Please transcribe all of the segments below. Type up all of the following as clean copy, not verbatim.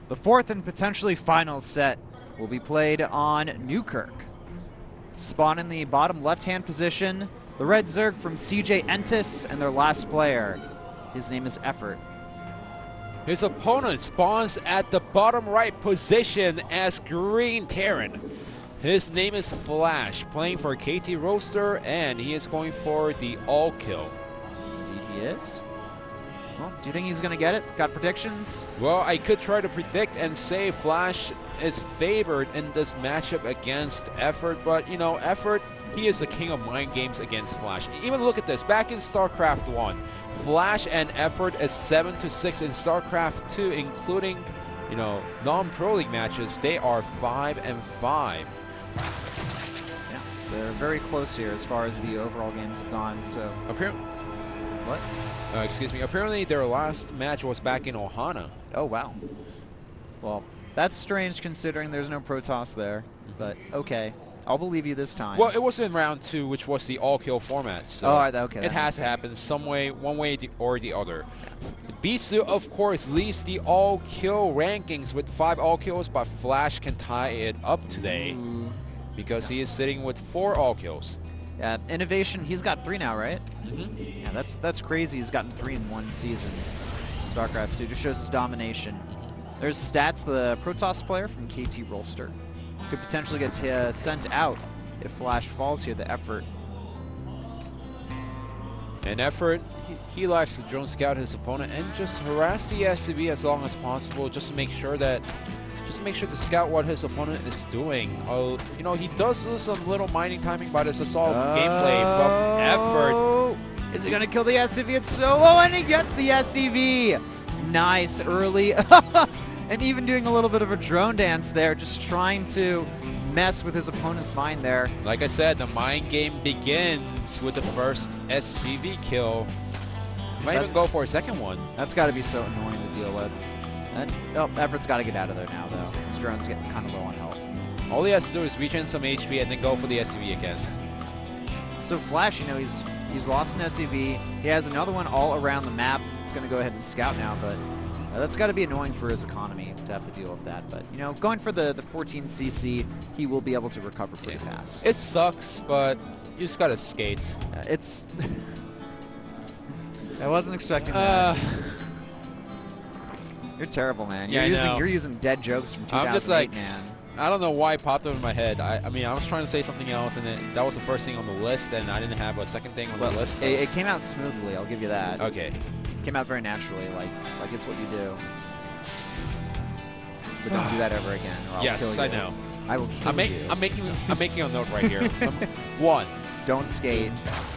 The fourth and potentially final set will be played on Newkirk. Spawn in the bottom left-hand position, the red Zerg from CJ Entis, and their last player. His name is effOrt. His opponent spawns at the bottom right position as Green Terran. His name is Flash, playing for KT Roaster, and he is going for the all kill. Indeed he is. Well, do you think he's going to get it? Got predictions? Well, I could try to predict and say Flash is favored in this matchup against effOrt, but, you know, effOrt, he is the king of mind games against Flash. Even look at this. Back in StarCraft 1, Flash and effOrt is 7-6 in StarCraft 2, including, you know, non-Pro League matches. They are 5-5. Yeah, they're very close here as far as the overall games have gone, so... Apparently... What? Excuse me. Apparently, their last match was back in Ohana. Oh, wow. Well, that's strange considering there's no Protoss there, but okay. I'll believe you this time. Well, it was in round 2, which was the all-kill format. So okay. It has happened some way, one way or the other. Bisu, of course, leads the all-kill rankings with 5 all-kills, but Flash can tie it up today because he is sitting with 4 all-kills. Yeah, Innovation, he's got 3 now, right? Mm-hmm. Yeah, that's crazy. He's gotten 3 in one season. StarCraft 2 just shows his domination. There's stats. The Protoss player from KT Roaster could potentially get sent out if Flash falls here, the effOrt. And effOrt, he likes to drone scout his opponent and just harass the SCV as long as possible, just to make sure to scout what his opponent is doing. You know, he does lose some little mining timing, but it's a solid gameplay from effOrt. Is he going to kill the SCV? It's solo, and he gets the SCV. Nice early. And even doing a little bit of a drone dance there, just trying to mess with his opponent's mind there. Like I said, the mind game begins with the first SCV kill. Might even go for a second one. That's got to be so annoying to deal with. And, oh, efOrt's got to get out of there now, though. His drone's getting kind of low on health. All he has to do is reach in some HP and then go for the SCV again. So Flash, you know, he's lost an SCV. He has another one all around the map. It's going to go ahead and scout now, but that's got to be annoying for his economy to have to deal with that. But, you know, going for the 14cc, he will be able to recover pretty fast. It sucks, but you just got to skate. It's... I wasn't expecting that. You're terrible, man. You're using dead jokes from 2008, I'm just like, man. I don't know why it popped up in my head. I mean, I was trying to say something else, and then that was the first thing on the list, and I didn't have a second thing on the list. So. It came out smoothly, I'll give you that. Okay. It came out very naturally, like it's what you do. But don't do that ever again, or I'll kill you. I know. I will kill you. I'm making a note right here. 1. Don't skate.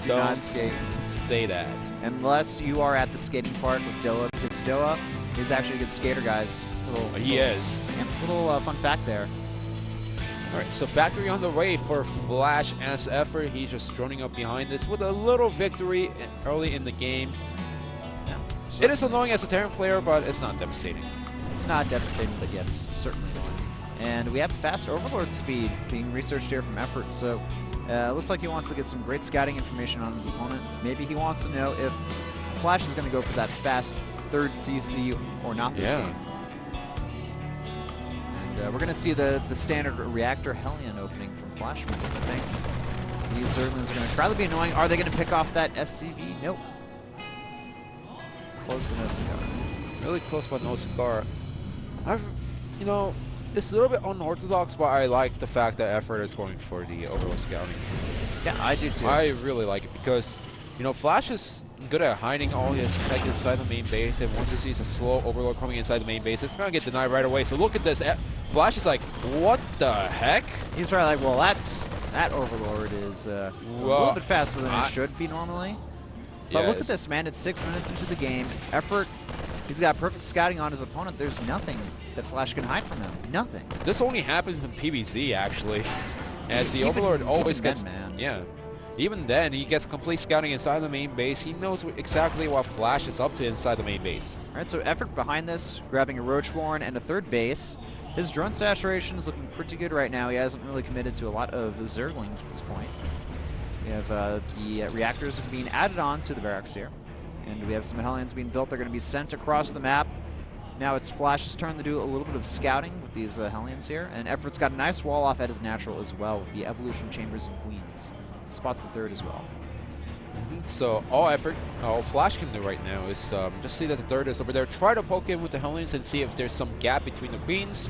Do not skate. Say that. Unless you are at the skating park with Doa, because Doa is actually a good skater, guys. He is. Little fun fact there. All right, so factory on the way for Flash as effOrt. He's just droning up behind this with a little victory early in the game. Yeah. It is annoying as a Terran player, but it's not devastating. It's not devastating, but yes, certainly annoying. And we have fast Overlord speed being researched here from effOrt, so it looks like he wants to get some great scouting information on his opponent. Maybe he wants to know if Flash is going to go for that fast 3rd CC or not this game. And we're going to see the standard Reactor Hellion opening from Flash from these things. These Zerglings are going to try to be annoying. Are they going to pick off that SCV? Nope. Close but no cigar. Really close but no cigar. You know, it's a little bit unorthodox, but I like the fact that effOrt is going for the Overlord scouting. Yeah, I do too. I really like it because, you know, Flash is good at hiding all his tech inside the main base, and once he sees a slow Overlord coming inside the main base, it's going to get denied right away. So look at this. Flash is like, what the heck? He's probably like, well, that Overlord is a little bit faster than it should be normally. But look at this, man. It's 6 minutes into the game. effOrt, he's got perfect scouting on his opponent. There's nothing that Flash can hide from him. Nothing. This only happens in PvZ, actually. As the Overlord always gets... man. Yeah. Even then, he gets complete scouting inside the main base. He knows exactly what Flash is up to inside the main base. All right, so effOrt behind this, grabbing a Roach Warren and a 3rd base. His drone saturation is looking pretty good right now. He hasn't really committed to a lot of Zerglings at this point. We have the reactors being added on to the barracks here. And we have some Hellions being built. They're going to be sent across the map. now it's Flash's turn to do a little bit of scouting with these Hellions here, and efOrt's got a nice wall off at his natural as well with the Evolution Chambers and Queens. Spots the third as well. So all effort, all Flash can do right now is just see that the third is over there. Try to poke in with the Hellions and see if there's some gap between the Queens.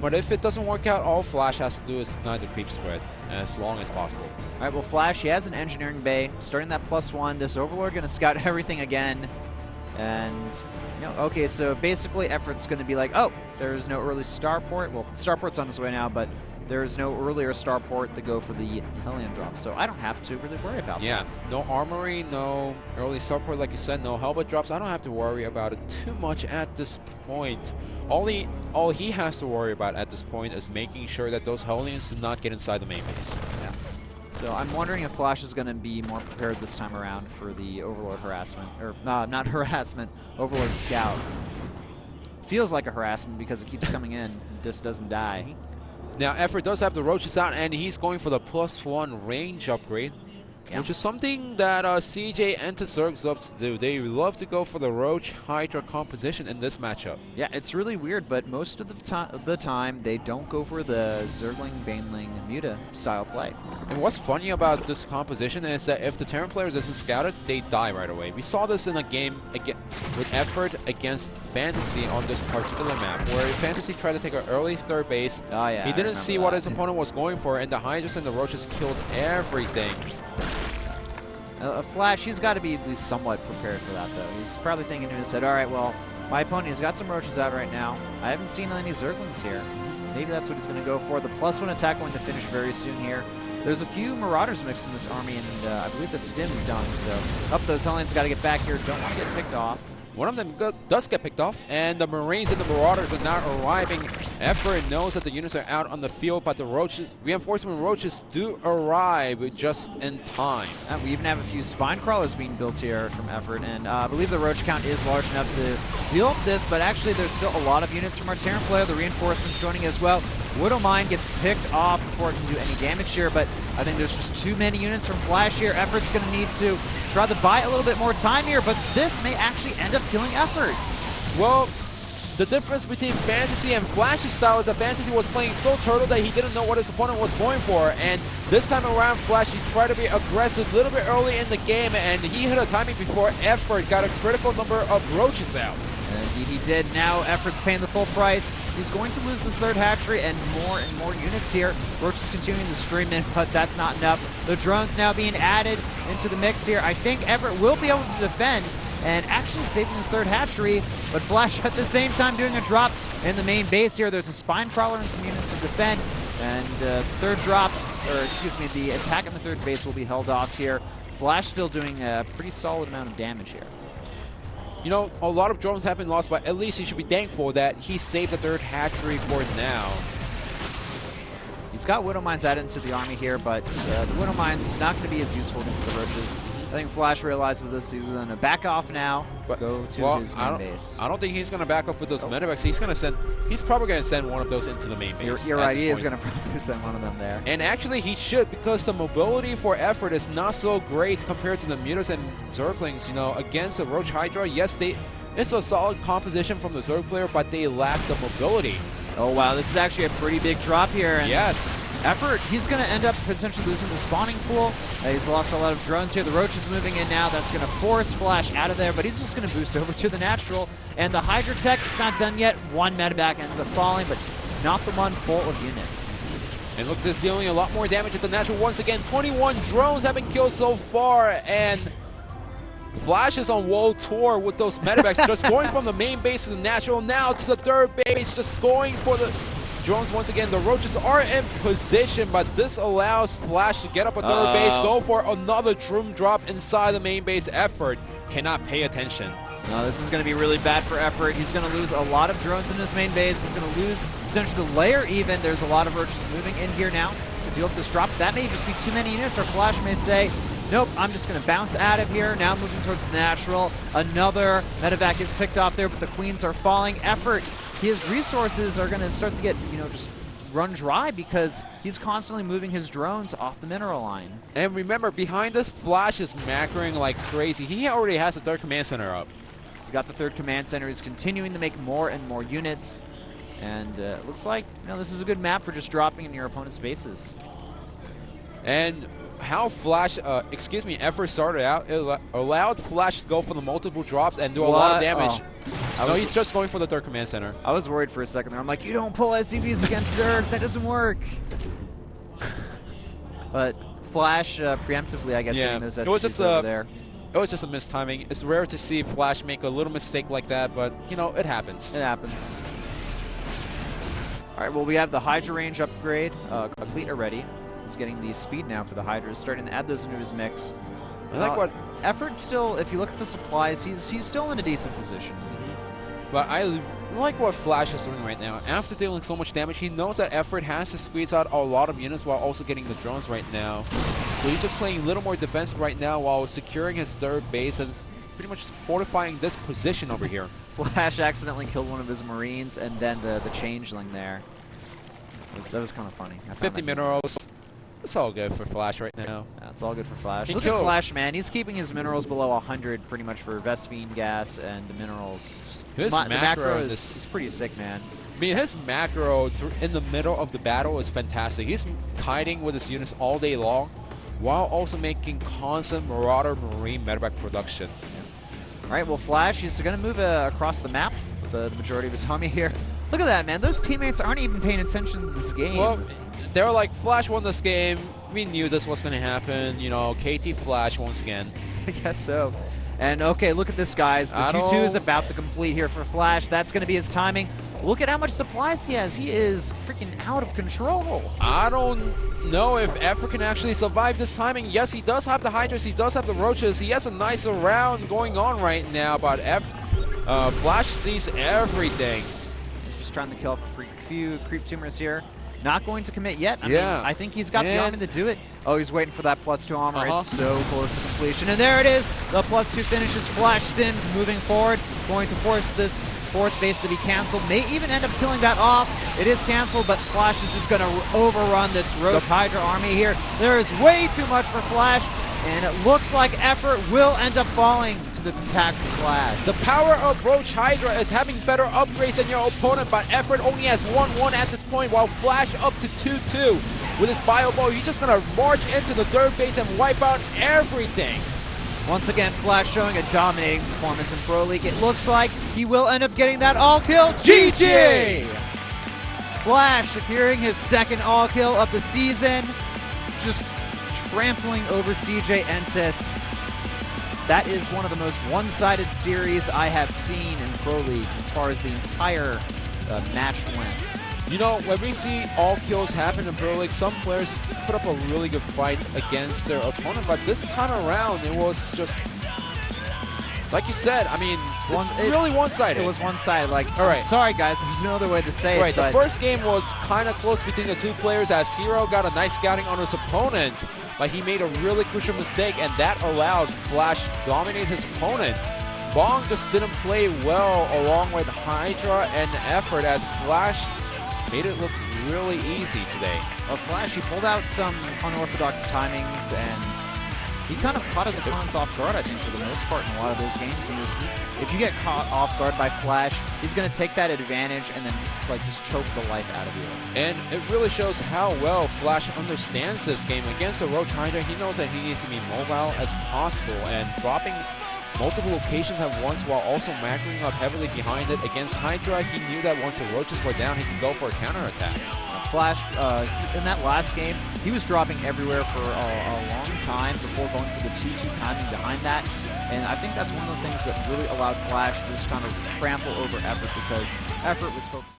But if it doesn't work out, all Flash has to do is deny the creep spread as long as possible. All right, well, Flash, he has an engineering bay. Starting that +1, this Overlord going to scout everything again. And, okay, so basically efOrt's going to be like, oh, there's no early starport. Well, starport's on its way now, but there's no earlier starport to go for the Hellion drop. So I don't have to really worry about that. Yeah, no armory, no early starport, like you said, no helmet drops. I don't have to worry about it too much at this point. All he has to worry about at this point is making sure that those Hellions do not get inside the main base. Yeah. So I'm wondering if Flash is going to be more prepared this time around for the Overlord harassment. Or, not harassment, Overlord scout. Feels like a harassment because it keeps coming in and just doesn't die. Now, effOrt does have the Roaches out, and he's going for the +1 range upgrade. Yeah. Which is something that CJ and Zergzups do. They love to go for the Roach Hydra composition in this matchup. Yeah, it's really weird, but most of the time they don't go for the Zergling, Baneling, Muta style play. And what's funny about this composition is that if the Terran player isn't scouted, they die right away. We saw this in a game with effOrt against Fantasy on this particular map, where Fantasy tried to take an early third base. Oh, yeah, he didn't see what his opponent was going for, and the Hydras and the Roaches killed everything. Flash, he's got to be at least somewhat prepared for that, though. He's probably thinking to himself, all right, well, my opponent has got some Roaches out right now. I haven't seen any Zerglings here. Maybe that's what he's going to go for. The +1 attack going to finish very soon here. There's a few Marauders mixed in this army, and I believe the stim is done, so those Hellions got to get back here. Don't want to get picked off. One of them does get picked off, and the Marines and the Marauders are now arriving. effOrt knows that the units are out on the field, but the Roaches, reinforcement Roaches do arrive just in time. We even have a few Spine Crawlers being built here from effOrt, and I believe the Roach count is large enough to deal with this, but actually there's still a lot of units from our Terran player. The reinforcements joining as well. Widowmine gets picked off before it can do any damage here, but I think there's just too many units from Flash here. efOrt's going to need to try to buy a little bit more time here, but this may actually end up killing effOrt. Well, the difference between Fantasy and Flash's style is that Fantasy was playing so turtle that he didn't know what his opponent was going for, and this time around Flash, he tried to be aggressive a little bit early in the game, and he hit a timing before effOrt got a critical number of Roaches out. Indeed he did. Now efOrt's paying the full price. He's going to lose this third hatchery and more units here. Roach is continuing to stream in, but that's not enough. The drones now being added into the mix here. I think effOrt will be able to defend and actually saving his third hatchery, but Flash at the same time doing a drop in the main base here. There's a Spine Crawler and some units to defend, and third drop, or excuse me, the attack on the third base will be held off here. Flash still doing a pretty solid amount of damage here. You know, a lot of drones have been lost, but at least he should be thankful that he saved the third hatchery for now. He's got Widowmines added into the army here, but the Widowmines not going to be as useful against the Roaches. I think Flash realizes this. He's going to back off now, go to his main base. I don't think he's going to back off with those medivacs. He's probably going to send one of those into the main base. You're right, he is going to probably send one of them there. And actually he should, because the mobility for effOrt is not so great compared to the Mutas and Zerglings, you know, against the Roach Hydra. Yes, it's a solid composition from the Zerg player, but they lack the mobility. Oh wow, this is actually a pretty big drop here. And yes. effOrt, he's going to end up potentially losing the spawning pool. He's lost a lot of drones here. The Roach is moving in now. That's going to force Flash out of there, but he's just going to boost over to the natural. And the Hydra tech, it's not done yet. One medevac ends up falling, but not the one full of units. And look, this is dealing a lot more damage at the natural. Once again, 21 drones have been killed so far, and Flash is on world tour with those medevacs, just going from the main base to the natural, now to the third base, just going for the drones once again. The Roaches are in position, but this allows Flash to get up a third base, go for another drone drop inside the main base. effOrt cannot pay attention. No, this is going to be really bad for effOrt. He's going to lose a lot of drones in his main base. He's going to lose potentially the layer even. There's a lot of Roaches moving in here now to deal with this drop. That may just be too many units, or Flash may say, nope, I'm just going to bounce out of here. Now moving towards the natural. Another medevac is picked off there, but the Queens are falling. effOrt, his resources are going to start to get, just run dry because he's constantly moving his drones off the mineral line. And remember, behind this, Flash is macroing like crazy. He already has a third command center up. He's got the third command center. He's continuing to make more and more units. And it looks like, this is a good map for just dropping in your opponent's bases. And how Flash, effOrt started out, it allowed Flash to go for the multiple drops and do a lot of damage. No, he's just going for the third command center. I was worried for a second there. I'm like, you don't pull SCVs against Zerg. That doesn't work. But Flash preemptively, I guess, seeing those SCVs over there. It was just a mistiming. It's rare to see Flash make a little mistake like that, but, it happens. It happens. All right, well, we have the Hydra range upgrade complete already. He's getting the speed now for the Hydra, starting to add those into his mix. I like what effOrt still, if you look at the supplies, he's still in a decent position. But I like what Flash is doing right now. After dealing so much damage, he knows that effOrt has to squeeze out a lot of units while also getting the drones right now. So he's just playing a little more defensive right now while securing his third base and pretty much fortifying this position over here. Flash accidentally killed one of his Marines, and then the changeling there. That was kind of funny. 50 minerals. It's all good for Flash right now. Yeah, it's all good for Flash. Look at Flash, man. He's keeping his minerals below 100 pretty much for Vespene gas and the minerals. His the macro is pretty sick, man. I mean, his macro in the middle of the battle is fantastic. He's kiting with his units all day long while also making constant Marauder Marine medevac production. Yeah. All right, well, Flash, he's going to move across the map with the majority of his homie here. Look at that, man. Those teammates aren't even paying attention to this game. Well, they're like, Flash won this game. We knew this was going to happen. KT Flash once again. I guess so. And, okay, look at this, guys. The 2-2 is about to complete here for Flash. That's going to be his timing. Look at how much supplies he has. He is freaking out of control. I don't know if effOrt can actually survive this timing. Yes, he does have the Hydras. He does have the Roaches. He has a nice round going on right now, but Flash sees everything. He's just trying to kill a few creep tumors here. Not going to commit yet. I mean, I think he's got the army to do it. Oh, he's waiting for that +2 armor. It's so close to completion. And there it is. The +2 finishes. Flash stims moving forward. Going to force this fourth base to be canceled. May even end up killing that off. It is canceled, but Flash is just going to overrun this Roach Hydra army here. There is way too much for Flash, and it looks like effOrt will end up falling to this attack from Flash. The power of Roach Hydra is having better upgrades than your opponent, but effOrt only has 1-1 at this point, while Flash up to 2-2. With his bio bow, he's just going to march into the third base and wipe out everything. Once again, Flash showing a dominating performance in Pro League. It looks like he will end up getting that all-kill. GG! Flash securing his second all-kill of the season. Just trampling over CJ Entis. That is one of the most one-sided series I have seen in Pro League as far as the entire match win. When we see all kills happen in Pro League, some players put up a really good fight against their opponent, but this time around, it was just, like you said, I mean, it's really one-sided. It was one-sided. All right. Sorry, guys, there's no other way to say it. Right, the first game was kind of close between the two players as Hero got a nice scouting on his opponent, but he made a really crucial mistake, and that allowed Flash to dominate his opponent. Bong just didn't play well along with Hydra and effOrt as Flash made it look really easy today. Well, Flash, he pulled out some unorthodox timings, and he kind of caught his opponents off guard, I think, for the most part in a lot of those games. And if you get caught off guard by Flash, he's going to take that advantage and then just choke the life out of you. And it really shows how well Flash understands this game. Against a Roach Hydra, he knows that he needs to be mobile as possible, and dropping multiple locations at once while also macroing up heavily behind it. Against Hydra, he knew that once the Roaches were down, he could go for a counterattack. Flash, in that last game, he was dropping everywhere for a long time before going for the 2-2 timing behind that. And I think that's one of the things that really allowed Flash to just kind of trample over effOrt, because effOrt was focused.